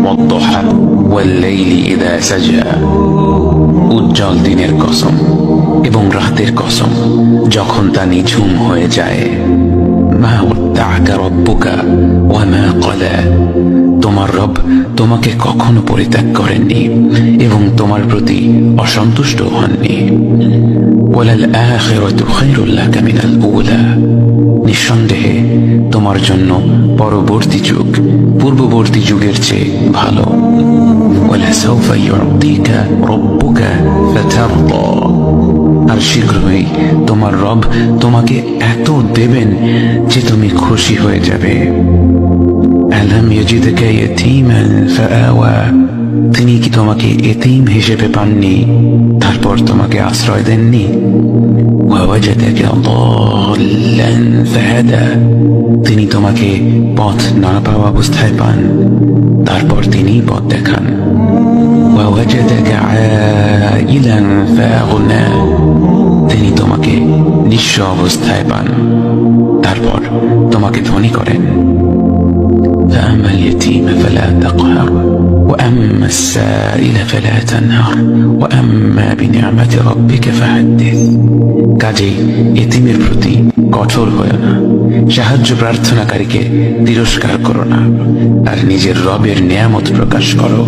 والضحى والليل إذا سجى উজ্জ্বল দিনের কসম এবং রাতের কসম যখন তা নিঝুম হয়ে যায়। মা ওয়াদ্দাআকা রাব্বুকা ওয়া মা ক্বালা, তোমার রব তোমাকে কখনো পরিত্যাগ করেননি এবং তোমার প্রতি অসন্তুষ্ট হননি। ওয়ালাল আখিরাতু খায়রুল লাকা মিনাল উলা, নিঃসন্দেহে তোমার জন্য পরবর্তী যুগ পূর্ববর্তী যুগের চেয়ে ভালো। ওয়ালাসাউফা ইউতিকা রাব্বুকা ফাতারদা, আর শীঘ্রই তোমার রব তোমাকে এত দেবেন যে তুমি খুশি হয়ে যাবে। আলাম ইয়াজিদকা ইয়াতীমান ফাআওয়া, তিনি কি তোমাকে এতিম হিসেবে পাননি তারপর তোমাকে আশ্রয় দেননি? ওয়াওয়াজাদাকা দাল্লান ফাহাদা, তিনি তোমাকে পথ না পাওয়া অবস্থায় পান তারপর তিনি পথ দেখান। ওয়াওয়াজাদাকা আইলান ফাআগনা, তিনি তোমাকে নিঃস্ব অবস্থায় পান তারপর তোমাকে ধনী করেন। فأما اليتيم فلا تقهر وأما السائل فلا تنهر وأما بنعمة ربك فحدث, কাজেই এতিমের প্রতি কঠোর হয়ো না, সাহায্য প্রার্থনাকারীকে তিরস্কার করো না, আর নিজের রবের নিয়ামত প্রকাশ করো।